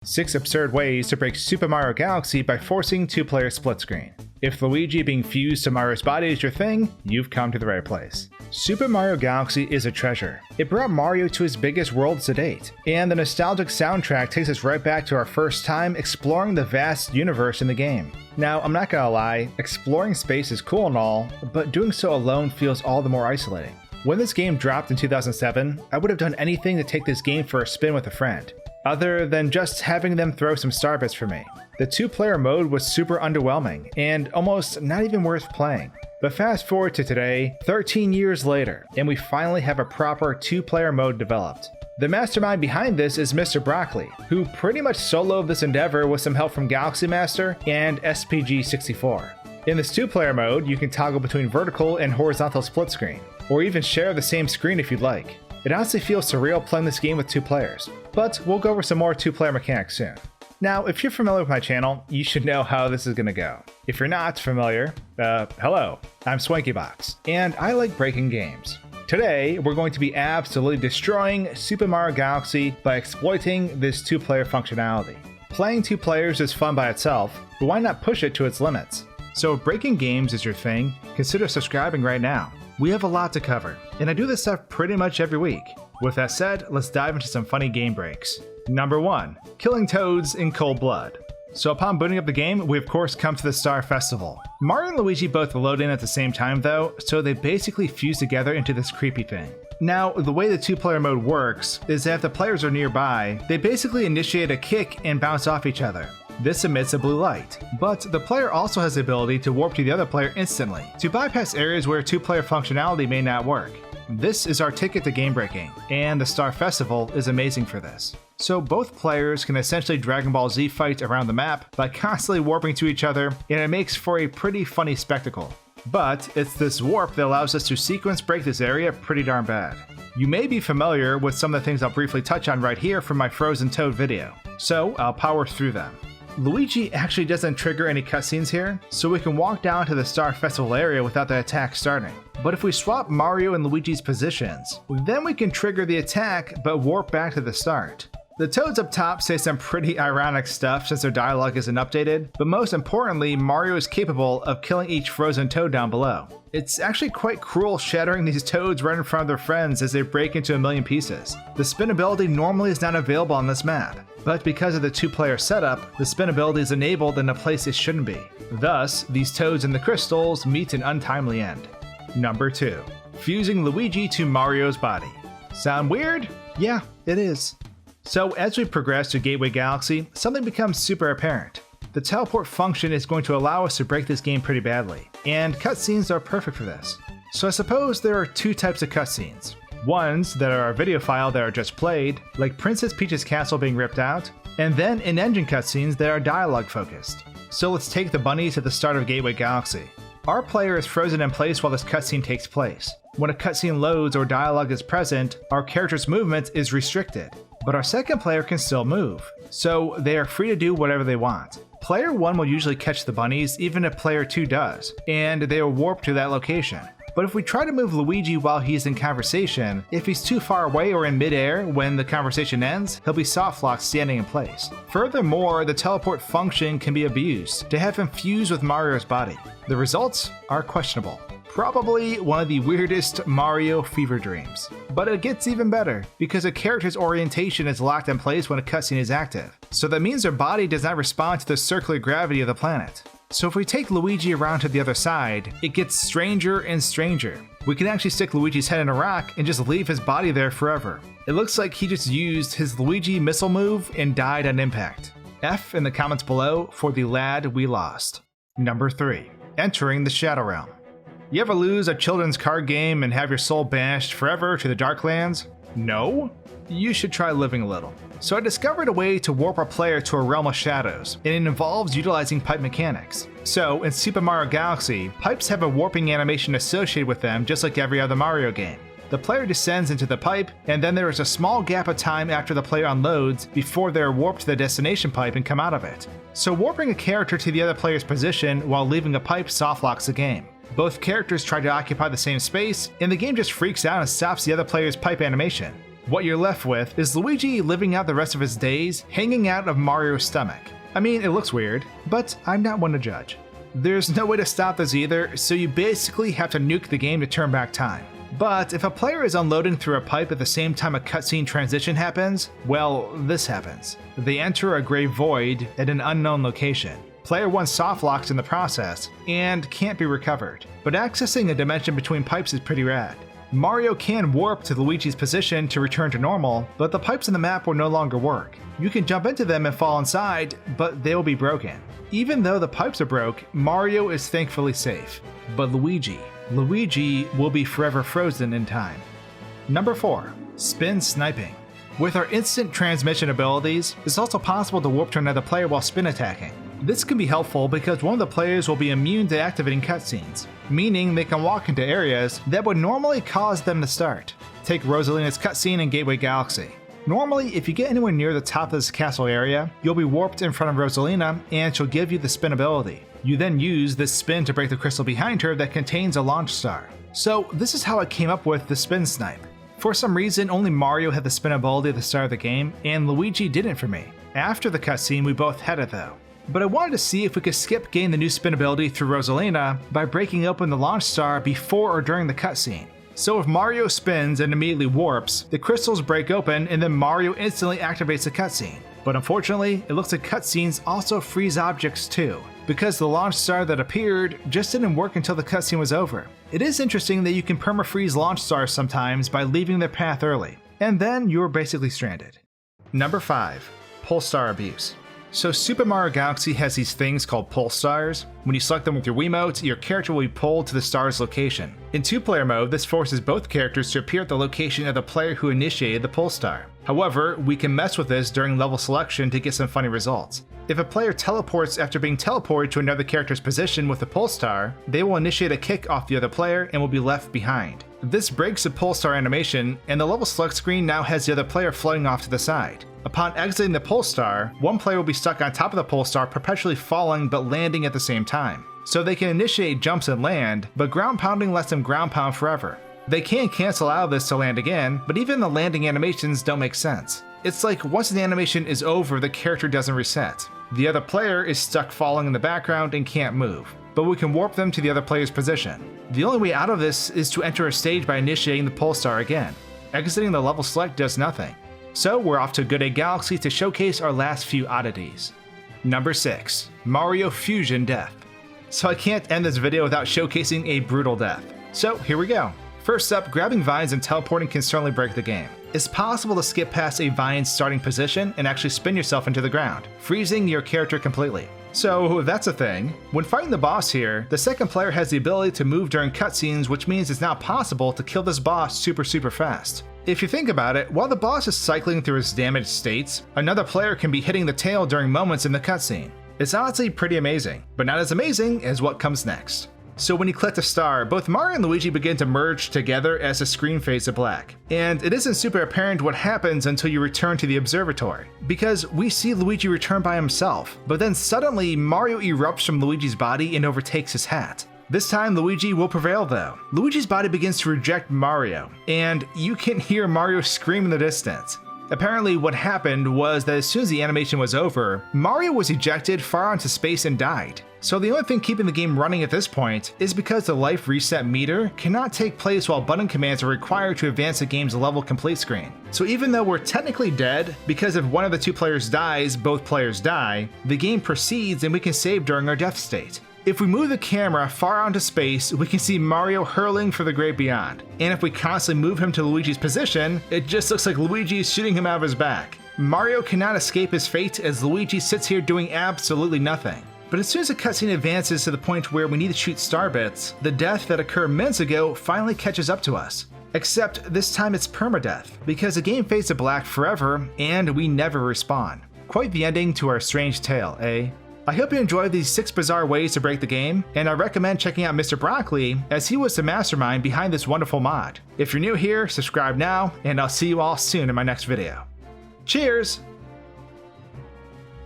6 absurd ways to break Super Mario Galaxy by forcing 2-player split screen. If Luigi being fused to Mario's body is your thing, you've come to the right place. Super Mario Galaxy is a treasure. It brought Mario to his biggest worlds to date, and the nostalgic soundtrack takes us right back to our first time exploring the vast universe in the game. Now, I'm not gonna lie, exploring space is cool and all, but doing so alone feels all the more isolating. When this game dropped in 2007, I would have done anything to take this game for a spin with a friend, other than just having them throw some starbits for me. The 2-player mode was super underwhelming, and almost not even worth playing. But fast forward to today, 13 years later, and we finally have a proper 2-player mode developed. The mastermind behind this is Mr. Brocoli, who pretty much soloed this endeavor with some help from Galaxy Master and SPG64. In this 2-player mode, you can toggle between vertical and horizontal split screen, or even share the same screen if you'd like. It honestly feels surreal playing this game with 2 players, but we'll go over some more 2-player mechanics soon. Now, if you're familiar with my channel, you should know how this is gonna go. If you're not familiar, hello, I'm SwankyBox, and I like breaking games. Today, we're going to be absolutely destroying Super Mario Galaxy by exploiting this 2-player functionality. Playing 2 players is fun by itself, but why not push it to its limits? So if breaking games is your thing, consider subscribing right now. We have a lot to cover, and I do this stuff pretty much every week. With that said, let's dive into some funny game breaks. Number 1. Killing toads in cold blood. So upon booting up the game, we of course come to the Star Festival. Mario and Luigi both load in at the same time though, so they basically fuse together into this creepy thing. Now, the way the 2-player mode works is that if the players are nearby, they basically initiate a kick and bounce off each other. This emits a blue light, but the player also has the ability to warp to the other player instantly, to bypass areas where 2-player functionality may not work. This is our ticket to game breaking, and the Star Festival is amazing for this. So both players can essentially Dragon Ball Z fight around the map by constantly warping to each other, and it makes for a pretty funny spectacle. But it's this warp that allows us to sequence break this area pretty darn bad. You may be familiar with some of the things I'll briefly touch on right here from my Frozen Toad video, so I'll power through them. Luigi actually doesn't trigger any cutscenes here, so we can walk down to the Star Festival area without the attack starting. But if we swap Mario and Luigi's positions, then we can trigger the attack but warp back to the start. The toads up top say some pretty ironic stuff since their dialogue isn't updated, but most importantly, Mario is capable of killing each frozen toad down below. It's actually quite cruel shattering these toads right in front of their friends as they break into a million pieces. The spin ability normally is not available on this map, but because of the 2-player setup, the spin ability is enabled in a place it shouldn't be. Thus, these toads and the crystals meet an untimely end. Number 2. Fusing Luigi to Mario's body. Sound weird? Yeah, it is. So as we progress to Gateway Galaxy, something becomes super apparent. The teleport function is going to allow us to break this game pretty badly, and cutscenes are perfect for this. So I suppose there are 2 types of cutscenes. Ones that are a video file that are just played, like Princess Peach's castle being ripped out, and then in-engine cutscenes that are dialogue focused. So let's take the bunnies at the start of Gateway Galaxy. Our player is frozen in place while this cutscene takes place. When a cutscene loads or dialogue is present, our character's movement is restricted, but our second player can still move, so they are free to do whatever they want. Player 1 will usually catch the bunnies even if player 2 does, and they will warp to that location. But if we try to move Luigi while he's in conversation, if he's too far away or in midair when the conversation ends, he'll be soft-locked standing in place. Furthermore, the teleport function can be abused to have him fuse with Mario's body. The results are questionable. Probably one of the weirdest Mario fever dreams. But it gets even better, because a character's orientation is locked in place when a cutscene is active. So that means their body does not respond to the circular gravity of the planet. So if we take Luigi around to the other side, it gets stranger and stranger. We can actually stick Luigi's head in a rock and just leave his body there forever. It looks like he just used his Luigi missile move and died on impact. F in the comments below for the lad we lost. Number 3. Entering the Shadow Realm. You ever lose a children's card game and have your soul banished forever to the Darklands? No? You should try living a little. So I discovered a way to warp our player to a realm of shadows, and it involves utilizing pipe mechanics. So in Super Mario Galaxy, pipes have a warping animation associated with them just like every other Mario game. The player descends into the pipe, and then there is a small gap of time after the player unloads before they are warped to the destination pipe and come out of it. So warping a character to the other player's position while leaving a pipe softlocks the game. Both characters try to occupy the same space, and the game just freaks out and stops the other player's pipe animation. What you're left with is Luigi living out the rest of his days hanging out of Mario's stomach. I mean, it looks weird, but I'm not one to judge. There's no way to stop this either, so you basically have to nuke the game to turn back time. But if a player is unloading through a pipe at the same time a cutscene transition happens, well, this happens. They enter a gray void at an unknown location. Player 1 softlocks in the process, and can't be recovered. But accessing a dimension between pipes is pretty rad. Mario can warp to Luigi's position to return to normal, but the pipes in the map will no longer work. You can jump into them and fall inside, but they will be broken. Even though the pipes are broke, Mario is thankfully safe. But Luigi will be forever frozen in time. Number 4. Spin Sniping. With our instant transmission abilities, it's also possible to warp to another player while spin attacking. This can be helpful because one of the players will be immune to activating cutscenes, meaning they can walk into areas that would normally cause them to start. Take Rosalina's cutscene in Gateway Galaxy. Normally, if you get anywhere near the top of this castle area, you'll be warped in front of Rosalina and she'll give you the spin ability. You then use this spin to break the crystal behind her that contains a launch star. So this is how I came up with the spin snipe. For some reason, only Mario had the spin ability at the start of the game, and Luigi didn't for me. After the cutscene, we both had it though. But I wanted to see if we could skip getting the new spin ability through Rosalina by breaking open the launch star before or during the cutscene. So if Mario spins and immediately warps, the crystals break open and then Mario instantly activates the cutscene. But unfortunately, it looks like cutscenes also freeze objects too, because the launch star that appeared just didn't work until the cutscene was over. It is interesting that you can perma-freeze launch stars sometimes by leaving their path early, and then you're basically stranded. Number 5. Pulse Star Abuse. So Super Mario Galaxy has these things called pulse stars. When you select them with your Wiimote, your character will be pulled to the star's location. In 2-player mode, this forces both characters to appear at the location of the player who initiated the pulse star. However, we can mess with this during level selection to get some funny results. If a player teleports after being teleported to another character's position with a pulse star, they will initiate a kick off the other player and will be left behind. This breaks the pulse star animation, and the level select screen now has the other player floating off to the side. Upon exiting the pulse star, one player will be stuck on top of the pulse star, perpetually falling but landing at the same time. So they can initiate jumps and land, but ground pounding lets them ground pound forever. They can cancel out of this to land again, but even the landing animations don't make sense. It's like once the animation is over, the character doesn't reset. The other player is stuck falling in the background and can't move, but we can warp them to the other player's position. The only way out of this is to enter a stage by initiating the pulse star again. Exiting the level select does nothing. So we're off to Good Day Galaxy to showcase our last few oddities. Number 6. Mario Fusion Death. So I can't end this video without showcasing a brutal death. So here we go. First up, grabbing vines and teleporting can certainly break the game. It's possible to skip past a vine's starting position and actually spin yourself into the ground, freezing your character completely. So that's a thing. When fighting the boss here, the second player has the ability to move during cutscenes, which means it's now possible to kill this boss super fast. If you think about it, while the boss is cycling through his damaged states, another player can be hitting the tail during moments in the cutscene. It's honestly pretty amazing, but not as amazing as what comes next. So when you collect a star, both Mario and Luigi begin to merge together as the screen fades to black. And it isn't super apparent what happens until you return to the observatory, because we see Luigi return by himself, but then suddenly Mario erupts from Luigi's body and overtakes his hat. This time Luigi will prevail though. Luigi's body begins to reject Mario, and you can hear Mario scream in the distance. Apparently what happened was that as soon as the animation was over, Mario was ejected far into space and died. So the only thing keeping the game running at this point is because the life reset meter cannot take place while button commands are required to advance the game's level complete screen. So even though we're technically dead, because if one of the two players dies, both players die, the game proceeds and we can save during our death state. If we move the camera far out into space, we can see Mario hurling for the great beyond. And if we constantly move him to Luigi's position, it just looks like Luigi is shooting him out of his back. Mario cannot escape his fate as Luigi sits here doing absolutely nothing. But as soon as the cutscene advances to the point where we need to shoot star bits, the death that occurred minutes ago finally catches up to us. Except this time it's permadeath, because the game fades to black forever and we never respawn. Quite the ending to our strange tale, eh? I hope you enjoyed these 6 bizarre ways to break the game, and I recommend checking out Mr. Brocoli as he was the mastermind behind this wonderful mod. If you're new here, subscribe now, and I'll see you all soon in my next video. Cheers!